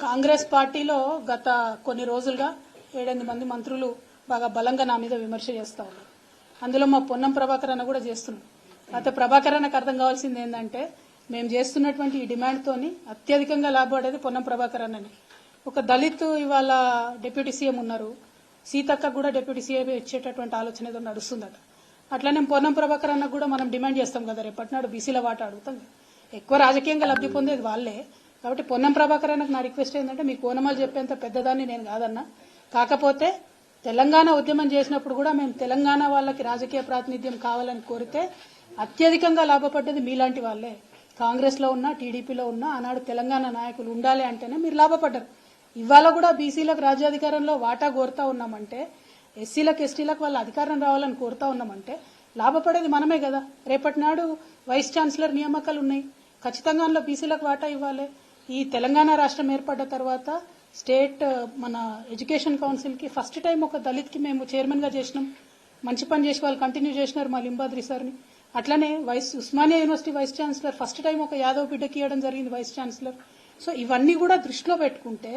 కాంగ్రెస్ పార్టీలో గత కొన్ని రోజులుగా 7-8 మంది మంత్రులు బాగా బలంగా నా మీద విమర్శ చేస్తా ఉన్నారు. అందులో మా పొన్నం ప్రభాకర్ అన్న కూడా చేస్తున్నాం. అయితే ప్రభాకర్ అన్నకు అర్థం కావాల్సింది ఏంటంటే మేము చేస్తున్నటువంటి ఈ డిమాండ్తోని అత్యధికంగా లాభపడేది పొన్నం ప్రభాకర్ అన్నని. ఒక దళిత్ ఇవాళ డిప్యూటీ సీఎం ఉన్నారు, సీతక్క కూడా డిప్యూటీ సీఎం ఇచ్చేటటువంటి ఆలోచన ఏదో నడుస్తుందట. అట్లనే పొన్నం ప్రభాకర్ అన్నకు కూడా మనం డిమాండ్ చేస్తాం కదా, రేపటినాడు బీసీల వాటా అడుగుతాం. ఎక్కువ రాజకీయంగా లబ్ధి పొందేది వాళ్లే. కాబట్టి పొన్నం ప్రభాకర్ అన్నకు నా రిక్వెస్ట్ ఏంటంటే మీ కోనమాలు చెప్పేంత పెద్దదాన్ని నేను కాదన్నా, కాకపోతే తెలంగాణ ఉద్యమం చేసినప్పుడు కూడా మేము తెలంగాణ వాళ్ళకి రాజకీయ ప్రాతినిధ్యం కావాలని కోరితే అత్యధికంగా లాభపడ్డది మీలాంటి వాళ్లే. కాంగ్రెస్ లో ఉన్నా టీడీపీలో ఉన్నా ఆనాడు తెలంగాణ నాయకులు ఉండాలి అంటేనే మీరు లాభపడ్డారు. ఇవాళ కూడా బీసీలకు రాజ్యాధికారంలో వాటా కోరుతా ఉన్నామంటే, ఎస్సీలకు ఎస్టీలకు వాళ్ళ అధికారం రావాలని కోరుతా ఉన్నామంటే లాభపడేది మనమే కదా. రేపటి నాడు వైస్ ఛాన్సలర్ నియామకాలు ఉన్నాయి, ఖచ్చితంగా అందులో బీసీలకు వాటా ఇవ్వాలి. ఈ తెలంగాణ రాష్ట్రం ఏర్పడ్డ తర్వాత స్టేట్ మన ఎడ్యుకేషన్ కౌన్సిల్ కి ఫస్ట్ టైం ఒక దళిత్ కి మేము చైర్మన్ గా చేసినాం. మంచి పని చేసి వాళ్ళు కంటిన్యూ చేసినారు మా లింబాద్రి సార్ని. అట్లనే Osmania university vice chancellor first time ఒక యాదవ్ బిడ్డకి ఇవ్వడం జరిగింది వైస్ ఛాన్సలర్. సో ఇవన్నీ కూడా దృష్టిలో పెట్టుకుంటే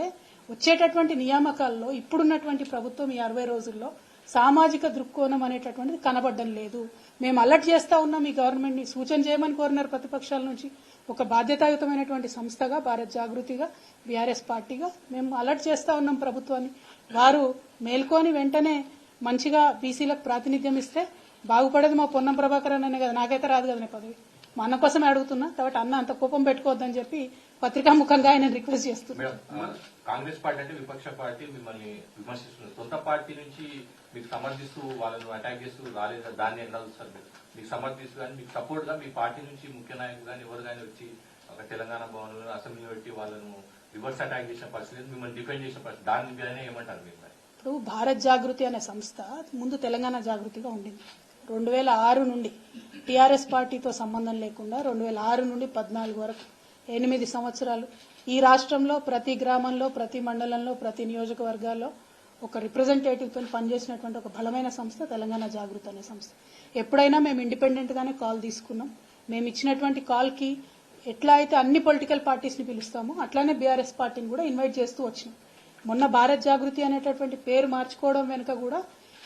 వచ్చేటటువంటి నియామకాల్లో ఇప్పుడున్నటువంటి ప్రభుత్వం ఈ 60 రోజుల్లో సామాజిక దృక్కోణం అనేటటువంటిది కనబడడం లేదు. మేము అలర్ట్ చేస్తా ఉన్నాం ఈ గవర్నమెంట్ ని, సూచన చేయమని కోరినారు ప్రతిపక్షాల నుంచి. ఒక బాధ్యతాయుతమైనటువంటి సంస్థగా భారత్ జాగృతిగా బీఆర్ఎస్ పార్టీగా మేము అలర్ట్ చేస్తా ఉన్నాం ప్రభుత్వాన్ని. వారు మేల్కొని వెంటనే మంచిగా బీసీలకు ప్రాతినిధ్యం ఇస్తే బాగుపడేది మా పొన్నం ప్రభాకర్ అనే కదా, నాకైతే రాదు కదా పదవి. మా అన్న కోసమే అడుగుతున్నా, కాబట్టి అన్న అంత కోపం పెట్టుకోవద్దని చెప్పి పత్రికాముఖంగా ఆయన రిక్వెస్ట్ చేస్తున్నారు. కాంగ్రెస్ పార్టీ అంటే విపక్ష పార్టీ మిమ్మల్ని విమర్శిస్తున్నారు, సొంత పార్టీ నుంచి మీకు సమర్థిస్తూ వాళ్ళను అటాక్ చేస్తూ రాలేదు, దాన్ని ఎలా చూస్తారు? మీకు సమర్థిస్తూ కానీ మీకు సపోర్ట్ గా మీ పార్టీ నుంచి ముఖ్య నాయకులు కానీ ఎవరు కానీ వచ్చి ఒక తెలంగాణ భవన్ అసెంబ్లీలో పెట్టి వాళ్ళను రివర్స్ అటాక్ చేసిన పరిస్థితి, మిమ్మల్ని డిఫెండ్ చేసిన పరిస్థితి, దాని మీదనే ఏమంటారు మీరు? ఇప్పుడు భారత్ జాగృతి అనే సంస్థ ముందు తెలంగాణ జాగృతిగా ఉండింది. 2006 నుండి టీఆర్ఎస్ పార్టీతో సంబంధం లేకుండా 2006 నుండి 14 వరకు 8 సంవత్సరాలు ఈ రాష్ట్రంలో ప్రతి గ్రామంలో, ప్రతి మండలంలో, ప్రతి నియోజకవర్గాల్లో ఒక రిప్రజెంటేటివ్ తో పనిచేసినటువంటి ఒక బలమైన సంస్థ తెలంగాణ జాగృతి అనే సంస్థ. ఎప్పుడైనా మేము ఇండిపెండెంట్ గానే కాల్ తీసుకున్నాం. మేము ఇచ్చినటువంటి కాల్ కి ఎట్లా అయితే అన్ని పొలిటికల్ పార్టీస్ ని పిలుస్తామో అట్లానే బీఆర్ఎస్ పార్టీని కూడా ఇన్వైట్ చేస్తూ వచ్చినాం. మొన్న భారత్ జాగృతి అనేటటువంటి పేరు మార్చుకోవడం వెనుక కూడా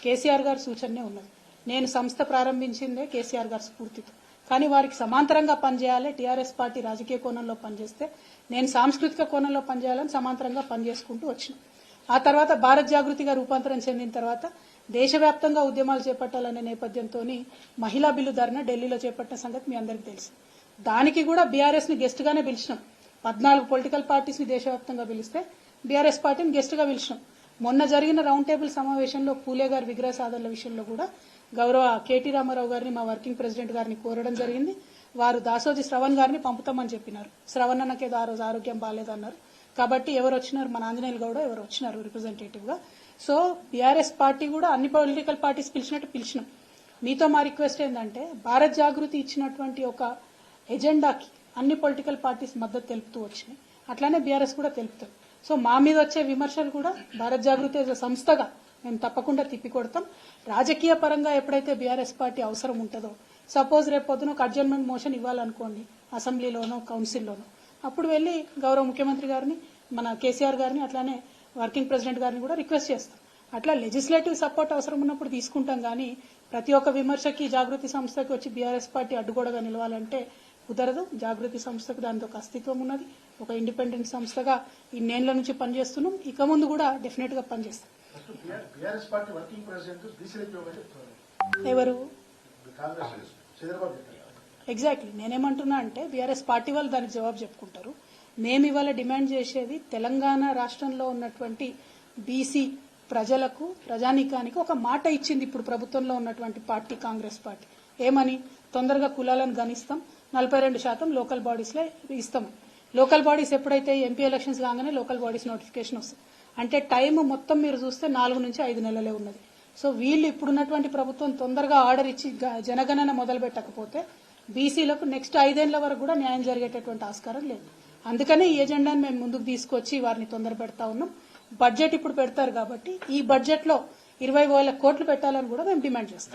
కేసీఆర్ గారి సూచనే ఉన్నది. నేను సంస్థ ప్రారంభించిందే కేసీఆర్ గారి స్ఫూర్తితో, కానీ వారికి సమాంతరంగా పనిచేయాలి. టీఆర్ఎస్ పార్టీ రాజకీయ కోణంలో పనిచేస్తే నేను సాంస్కృతిక కోణంలో పనిచేయాలని సమాంతరంగా పనిచేసుకుంటూ వచ్చినాం. ఆ తర్వాత భారత్ జాగృతిగా రూపాంతరం చెందిన తర్వాత దేశవ్యాప్తంగా ఉద్యమాలు చేపట్టాలనే నేపథ్యంతో మహిళా బిల్లు ధరణ ఢిల్లీలో చేపట్టిన సంగతి మీ అందరికీ తెలుసు. దానికి కూడా బీఆర్ఎస్ ని గెస్ట్ గానే పిలిచినాం. 14 పొలిటికల్ పార్టీస్ ని దేశవ్యాప్తంగా పిలిస్తే బీఆర్ఎస్ పార్టీని గెస్ట్ గా పిలిచినాం. మొన్న జరిగిన రౌండ్ టేబుల్ సమావేశంలో పూలే గారి విగ్రహ సాధనల విషయంలో కూడా గౌరవ కేటీ రామారావు గారిని, మా వర్కింగ్ ప్రెసిడెంట్ గారిని కోరడం జరిగింది. వారు దాసోజి శ్రవణ్ గారిని పంపుతామని చెప్పినారు. శ్రవణ్ అన్నకేదో ఆ రోజు ఆరోగ్యం బాగాలేదన్నారు. కాబట్టి ఎవరు వచ్చినారు, మన ఆంజనేయులు గౌడ ఎవరు వచ్చినారు రిప్రజెంటేటివ్ గా. సో బీఆర్ఎస్ పార్టీ కూడా అన్ని పొలిటికల్ పార్టీస్ పిలిచినట్టు పిలిచినాం. మీతో మా రిక్వెస్ట్ ఏంటంటే భారత్ జాగృతి ఇచ్చినటువంటి ఒక ఎజెండాకి అన్ని పొలిటికల్ పార్టీస్ మద్దతు తెలుపుతూ వచ్చినాయి, అట్లానే బీఆర్ఎస్ కూడా తెలుపుతారు. సో మా మీద వచ్చే విమర్శలు కూడా భారత్ జాగృతి సంస్థగా మేము తప్పకుండా తిప్పికొడతాం. రాజకీయ పరంగా ఎప్పుడైతే బీఆర్ఎస్ పార్టీ అవసరం ఉంటుందో, సపోజ్ రేపు పొద్దున ఒక అడ్జర్న్మెంట్ మోషన్ ఇవ్వాలనుకోండి అసెంబ్లీలోనో కౌన్సిల్లోనో, అప్పుడు వెళ్లి గౌరవ ముఖ్యమంత్రి గారిని, మన కేసీఆర్ గారిని, అట్లానే వర్కింగ్ ప్రెసిడెంట్ గారిని కూడా రిక్వెస్ట్ చేస్తాం. అట్లా లెజిస్లేటివ్ సపోర్ట్ అవసరం ఉన్నప్పుడు తీసుకుంటాం, కానీ ప్రతి ఒక్క విమర్శకి జాగృతి సంస్థకి వచ్చి బీఆర్ఎస్ పార్టీ అడ్డుగోడగా నిలవాలంటే కుదరదు. జాగృతి సంస్థకు దానితో ఒక అస్తిత్వం ఉన్నది. ఒక ఇండిపెండెంట్ సంస్థగా ఇన్నేళ్ల నుంచి పనిచేస్తున్నాం, ఇక ముందు కూడా డెఫినెట్ గా పనిచేస్తాం. ఎవరు? ఎగ్జాక్ట్లీ నేనేమంటున్నా అంటే బీఆర్ఎస్ పార్టీ వాళ్ళు దానికి జవాబు చెప్పుకుంటారు. మేము ఇవాళ డిమాండ్ చేసేది తెలంగాణ రాష్ట్రంలో ఉన్నటువంటి బీసీ ప్రజలకు, ప్రజానీకానికి ఒక మాట ఇచ్చింది ఇప్పుడు ప్రభుత్వంలో ఉన్నటువంటి పార్టీ కాంగ్రెస్ పార్టీ. ఏమని? తొందరగా కులాలను గణిస్తాం, 42% లోకల్ బాడీస్ లో ఇస్తాం. లోకల్ బాడీస్ ఎప్పుడైతే ఎంపీ ఎలక్షన్స్ కాగానే లోకల్ బాడీస్ నోటిఫికేషన్ వస్తుంది. అంటే టైం మొత్తం మీరు చూస్తే 4 నుంచి 5 నెలలే ఉన్నది. సో వీళ్ళు ఇప్పుడున్నటువంటి ప్రభుత్వం తొందరగా ఆర్డర్ ఇచ్చి జనగణన మొదలు పెట్టకపోతే బీసీలకు నెక్స్ట్ 5 ఏళ్ల వరకు కూడా న్యాయం జరిగేటటువంటి ఆస్కారం లేదు. అందుకనే ఈ ఎజెండాను మేము ముందుకు తీసుకొచ్చి వారిని తొందర పెడతా ఉన్నాం. బడ్జెట్ ఇప్పుడు పెడతారు కాబట్టి ఈ బడ్జెట్ లో 20,000 కోట్లు పెట్టాలని కూడా మేము డిమాండ్ చేస్తాం.